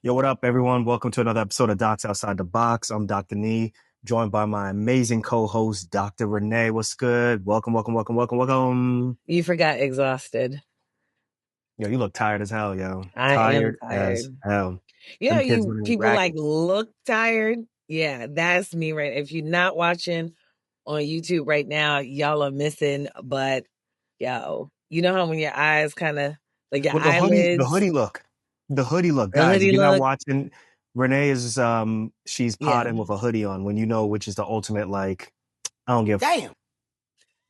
Yo, what up, everyone? Welcome to another episode of Docs Outside the Box. I'm Dr. Nee, joined by my amazing co-host, Dr. Renee. What's good? Welcome, welcome, welcome, welcome, welcome. You forgot exhausted. Yo, you look tired as hell, yo. I am Tired as tired. hell. You know, Them kids you running people like ragged. look tired. Yeah, that's me, right? If you're not watching on YouTube right now, y'all are missing. But yo, you know how when your eyes kind of like your With the eyelids, hoodie look. The hoodie look. the Guys, if hoodie you're not look. watching, Renee is she's Yeah. potting with a hoodie on when you know which is the ultimate, like, I don't give Damn.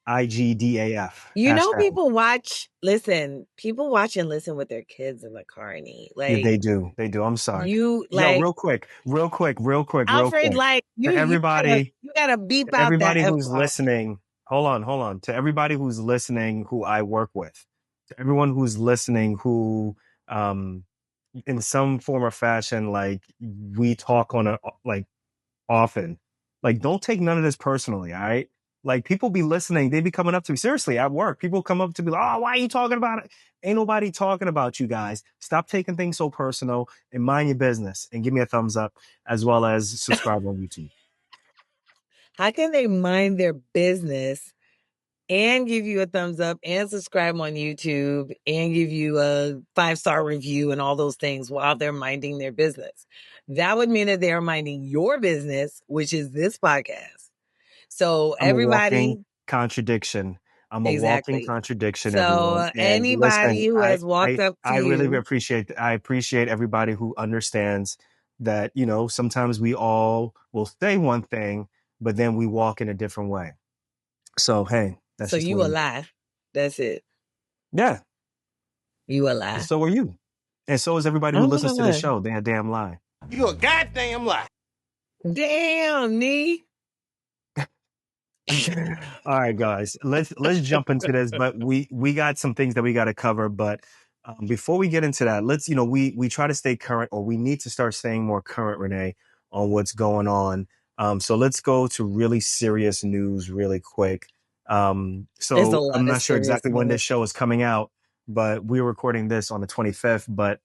IGDAF. You know, Hashtag. people watch and listen with their kids in the car and eat. Yeah, Like they do. They do. I'm sorry. you Yo, like real Alfred, quick. like To everybody, you gotta beep to out that everybody F who's bomb. listening, hold on. To everybody who's listening who I work with, to everyone who's listening who um in some form or fashion, like we talk on a like often. Like, don't take none of this personally, all right? Like, people be listening, they be coming up to me, seriously, at work. People come up to me like, oh, why are you talking about it? Ain't nobody talking about you guys. Stop taking things so personal and mind your business and give me a thumbs up as well as subscribe on YouTube. How can they mind their business and give you a thumbs up and subscribe on YouTube and give you a 5-star review and all those things while they're minding their business? That would mean that they're minding your business, which is this podcast. So I'm a walking everybody, contradiction. I'm a walking exactly. contradiction, everyone. So And anybody listen, who has walked up to I really you, appreciate I appreciate everybody who understands that, sometimes we all will say one thing, but then we walk in a different way. So hey, that's so just you what a it is. lie. That's it. Yeah, You a and lie. so are you. And so is everybody who I'm not listens a to this lie. show. They a damn lie. You a goddamn lie. Damn, Nee. All right, guys, let's jump into this. But we got some things that we got to cover. But before we get into that, let's we try to stay current, or we need to start staying more current, Renee, on what's going on. So let's go to really serious news really quick. There's a So I'm lot of not sure serious exactly when this news show is coming out, but we're recording this on the 25th. But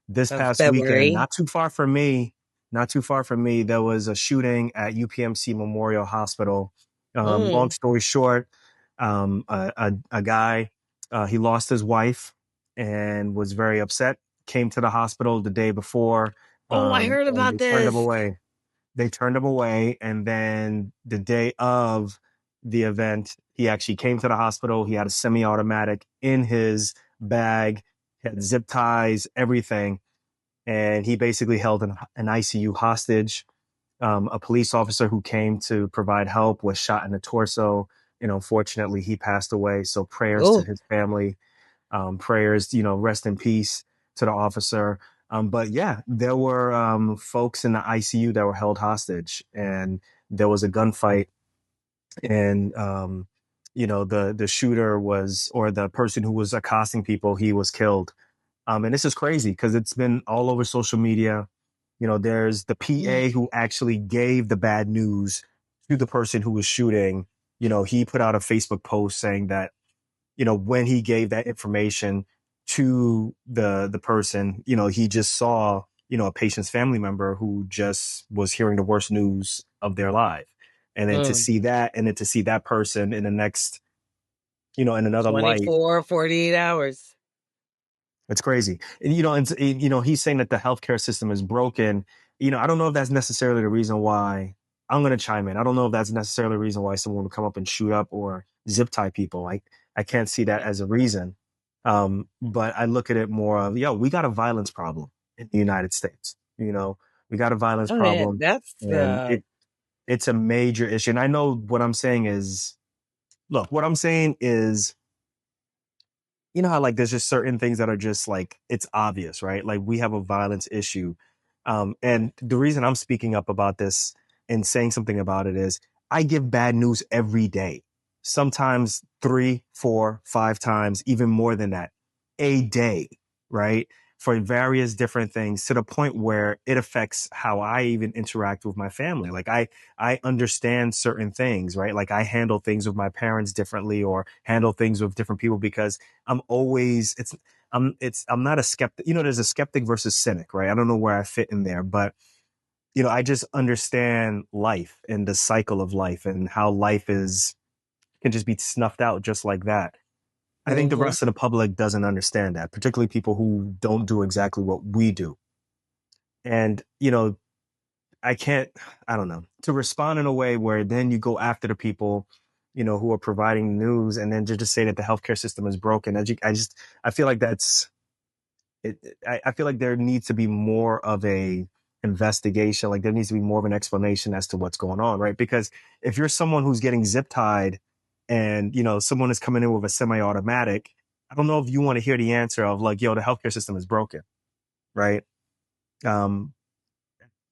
this of past weekend, February. not too far from me, there was a shooting at UPMC Memorial Hospital. Long Mm. story short, a guy, he lost his wife and was very upset. Came to the hospital the day before, Oh, I heard and about they turned him this. away. They turned him away, and then the day of the event, he actually came to the hospital. He had a semi-automatic in his bag, had zip ties, everything, and he basically held an ICU hostage. A police officer who came to provide help was shot in the torso. Unfortunately, he passed away. So prayers to Oh, his family. Prayers, rest in peace to the officer. But yeah, there were folks in the ICU that were held hostage, and there was a gunfight, and the shooter was, or the person who was accosting people, he was killed. And this is crazy because it's been all over social media. There's the PA who actually gave the bad news to the person who was shooting. He put out a Facebook post saying that, when he gave that information to the person, he just saw, a patient's family member who just was hearing the worst news of their life. And then to mm. see that, and then to see that person in the next, in another light, 24, 48 hours. it's crazy. And, he's saying that the healthcare system is broken. I don't know if that's necessarily the reason why. I'm going to chime in. I don't know if that's necessarily the reason why someone would come up and shoot up or zip tie people. I can't see that as a reason. But I look at it more of, we got a violence problem in the United States. We got a violence Oh man, problem, that's and it's a major issue. And I know what I'm saying is, look, what I'm saying is, how like there's just certain things that are just like it's obvious, right? Like we have a violence issue. And the reason I'm speaking up about this and saying something about it is I give bad news every day, sometimes 3, 4, 5 times, even more than that a day, right? For various different things to the point where it affects how I even interact with my family. Like I understand certain things, right? Like I handle things with my parents differently or handle things with different people because I'm always I'm not a skeptic. There's a skeptic versus cynic, right? I don't know where I fit in there, but I just understand life and the cycle of life and how life is can just be snuffed out just like that. I think the Mm-hmm. rest of the public doesn't understand that, particularly people who don't do exactly what we do. And, I can't, I don't know, to respond in a way where then you go after the people, who are providing news and then just say that the healthcare system is broken. I feel like that's it. I feel like there needs to be more of a investigation. Like there needs to be more of an explanation as to what's going on, right? Because if you're someone who's getting zip tied and, someone is coming in with a semi-automatic, I don't know if you want to hear the answer of like, yo, the healthcare system is broken, right? Um,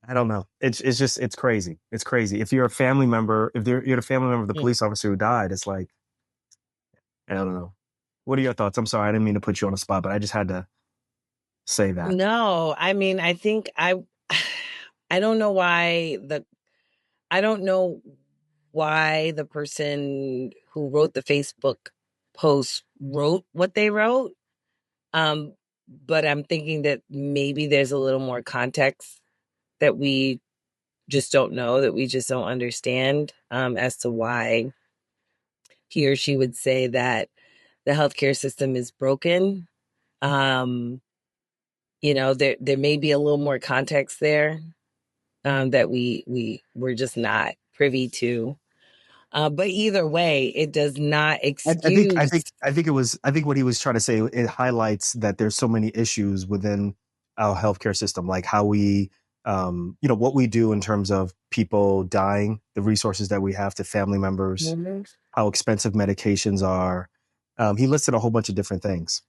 I don't know. It's just it's crazy. It's crazy. If you're a family member, if you're the family member of the police officer who died, it's like I don't know. What are your thoughts? I'm sorry, I didn't mean to put you on the spot, but I just had to say that. No, I mean, I think I don't know why I don't know why the person who wrote the Facebook post wrote what they wrote. Um, but I'm thinking that maybe there's a little more context that we just don't know, that we just don't understand, as to why he or she would say that the healthcare system is broken. Um, there may be a little more context there, that we're just not privy to. But either way, it does not I think I excuse. think I think it was I think what he was trying to say, it highlights that there's so many issues within our healthcare system, like how we what we do in terms of people dying, the resources that we have to family members, Mhm. how expensive medications are. He listed a whole bunch of different things.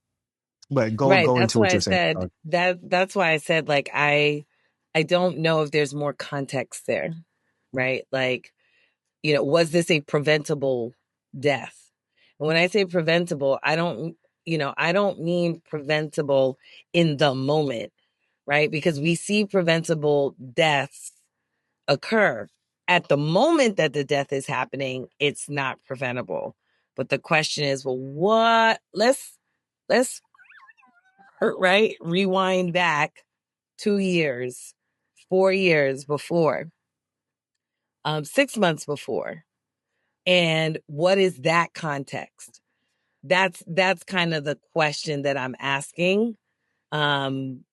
But go Right. go That's into what why I you're saying. said that's why I said, like, I don't know if there's more context there, right? Like, was this a preventable death? And when I say preventable, I don't mean preventable in the moment, right? Because we see preventable deaths occur. At the moment that the death is happening, it's not preventable. But the question is, well, what? Let's right rewind back 2 years, 4 years before, 6 months before, and what is that context? That's kind of the question that I'm asking. Um,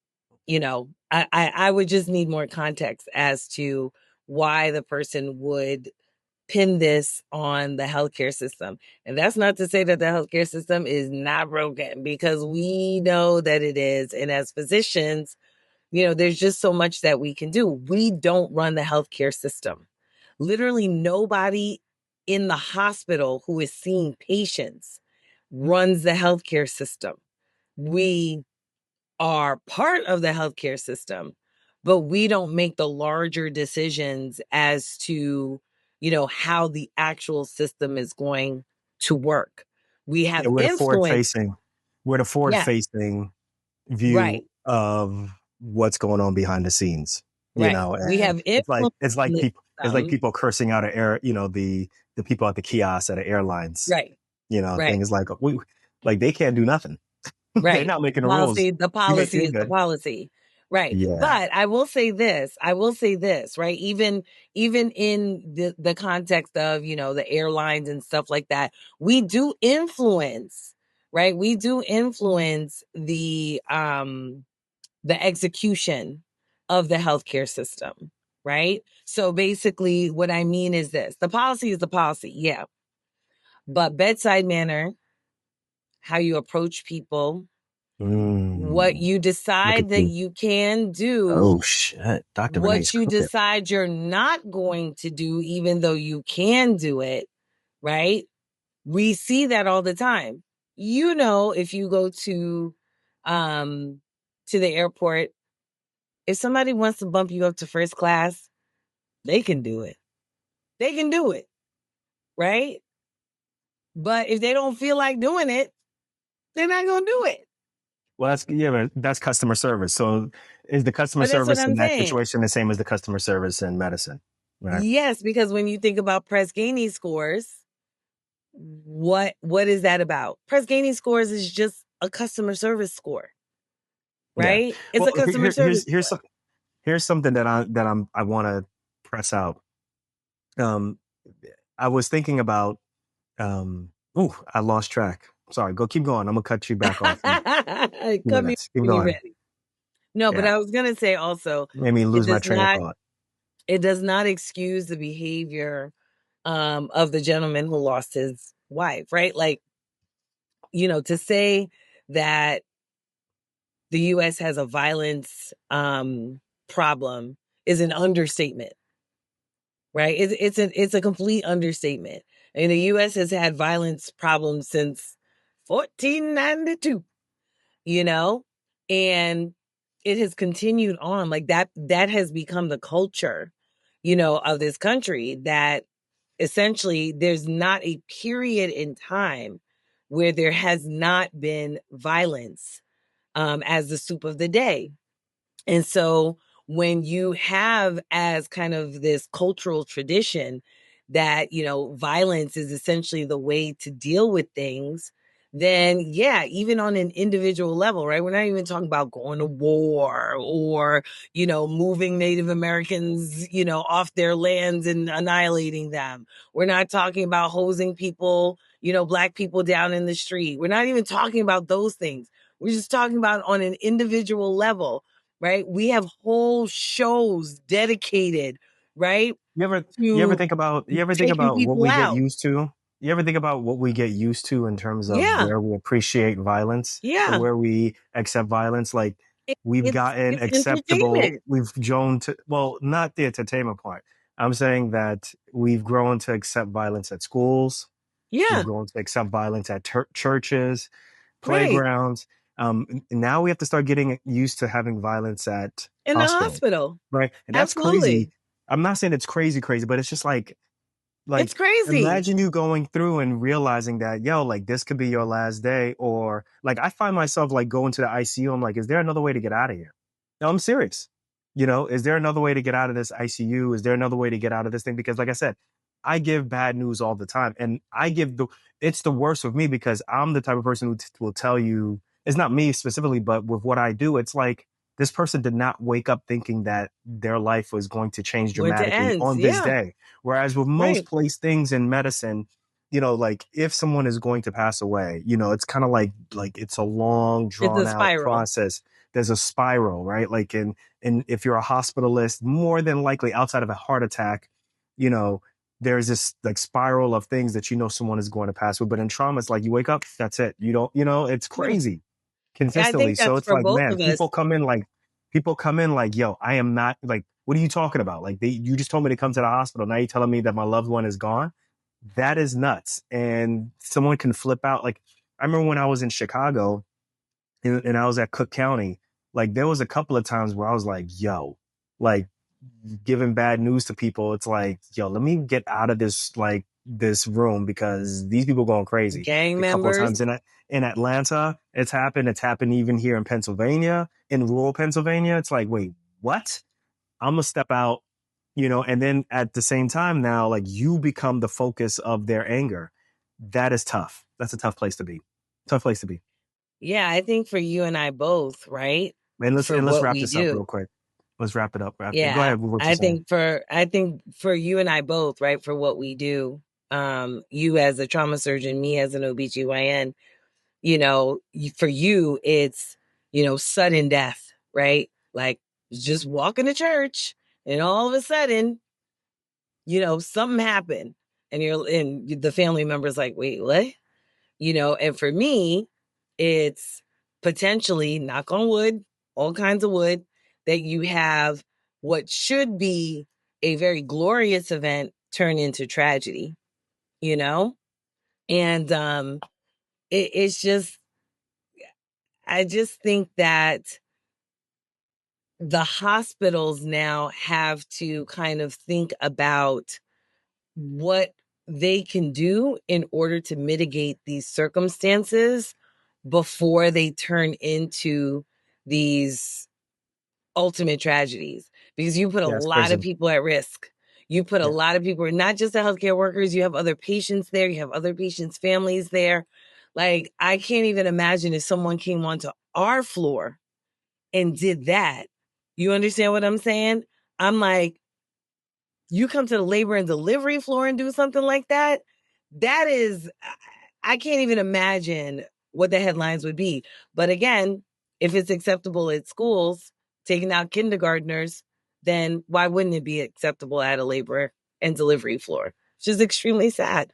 I would just need more context as to why the person would pin this on the healthcare system. And that's not to say that the healthcare system is not broken, because we know that it is. And as physicians, there's just so much that we can do. We don't run the healthcare system. Literally nobody in the hospital who is seeing patients runs the healthcare system. We are part of the healthcare system, but we don't make the larger decisions as to, how the actual system is going to work. We Yeah, have influence. we're the forward Yeah, facing view right, of what's going on behind the scenes, right. We and have influence in the it's like system. people cursing out the people at the kiosks at the airlines, Right, thing right. is like like they can't do nothing. They're Right. not making the rules. The You're policy is the good. policy. Right. Yeah. But I will say this, right? Even in the context of, the airlines and stuff like that, we do influence, right? We do influence the execution of the healthcare system, right? So basically what I mean is this. The policy is the policy, yeah. But bedside manner, how you approach people, what Mm, you look at decide that you. you can do, Oh shit. Dr. Renee's what you cooking. decide you're not going to do, even though you can do it, right? We see that all the time. If you go um to the airport, if somebody wants to bump you up to first class, they can do it. They can do it, right? But if they don't feel like doing it, they're not going to do it. Well, but that's customer service. So is the customer But that's what service in I'm that saying. situation the same as the customer service in medicine? Right. Yes, because when you think about Press Ganey scores, what is that about? Press Ganey scores is just a customer service score, Yeah. right? It's Well, a customer service score. here's something I want to press out. Um, I was thinking about. Oh, I lost track. Sorry. Go. Keep going. I'm gonna cut you back off in Cut me minutes. Keep when you're going. ready. No, but Yeah. I was gonna say also, Made me it lose my does train of not thought. it does not excuse the behavior of the gentleman who lost his wife, right? Like, to say that the US has a violence problem is an understatement, right? It's a complete understatement. And the US has had violence problems since 1492, you know? And it has continued on like that has become the culture, of this country, that essentially there's not a period in time where there has not been violence as the soup of the day. And so when you have as kind of this cultural tradition that, violence is essentially the way to deal with things, then yeah, even on an individual level, right? We're not even talking about going to war or, moving Native Americans, off their lands and annihilating them. We're not talking about hosing people, black people down in the street. We're not even talking about those things. We're just talking about on an individual level, right? We have whole shows dedicated, right, to You ever think taking about what people we get out. used to? You ever think about what we get used to in terms of Yeah, where we appreciate violence or yeah. where we accept violence? Like It, we've it's gotten it's acceptable, entertainment. we've grown to, well, not the entertainment part. I'm saying that we've grown to accept violence at schools. We've Yeah, grown to accept violence at churches, right. playgrounds. Now we have to start getting used to having violence at In the hospitals, hospital, right? And that's crazy. absolutely. I'm not saying it's crazy, but it's just It's like crazy. imagine you going through and realizing that, yo, like this could be your last day, or like I find myself like going to the ICU. I'm like, is there another way to get out of here? No, I'm serious. Is there another way to get out of this ICU? Is there another way to get out of this thing? Because like I said, I give bad news all the time, and it's the worst with me because I'm the type of person who will tell you, it's not me specifically, but with what I do, it's like this person did not wake up thinking that their life was going to change When to dramatically ends, on this yeah, day. Whereas with most right. place things in medicine, like if someone is going to pass away, it's kind of like it's a long It's drawn a out spiral. process. There's a spiral, right? Like and if you're a hospitalist, more than likely outside of a heart attack, you know, there's this like spiral of things that someone is going to pass with. But in trauma, it's like you wake up, that's it. You don't, it's Yeah. crazy Yeah, I consistently. think So that's it's for like, both man, of us. people come in like, yo, I am not like, what are you talking about? Like you just told me to come to the hospital. Now you're telling me that my loved one is gone. That is nuts. And someone can flip out. Like I remember when I was in Chicago and I was at Cook County, like there was a couple of times where I was like, yo, like giving bad news to people. It's like, yo, let me get out of this room because these people going crazy. Gang A couple of members. times in Atlanta, it's happened. It's happened even here in Pennsylvania, in rural Pennsylvania. It's like, wait, what? I'm gonna step out, and then at the same time now, like you become the focus of their anger. That is tough. That's a tough place to be. Tough place to be. Yeah, I think for you and I both, right? And let's For and let's what wrap we this up do. real quick. Let's wrap it up. Go Yeah, ahead with what you're I saying. think for you and I both, right, for what we do, you as a trauma surgeon, me as an OBGYN, for you it's, sudden death, right? Like just walking to church and all of a sudden, something happened and the family member's like, "Wait, what?" And for me, it's potentially, knock on wood, all kinds of wood, that you have what should be a very glorious event turn into tragedy, you know? And it's just, I just think that the hospitals now have to kind of think about what they can do in order to mitigate these circumstances before they turn into these ultimate tragedies, because you put a Yeah, it's lot of crazy. people at risk. You put a Yeah. lot of people, not just the healthcare workers, you have other patients there, you have other patients' families there. Like, I can't even imagine if someone came onto our floor and did that. You understand what I'm saying? I'm like, you come to the labor and delivery floor and do something like that. That is, I can't even imagine what the headlines would be. But again, if it's acceptable at schools, taking out kindergartners, then why wouldn't it be acceptable at a labor and delivery floor? Which is extremely sad.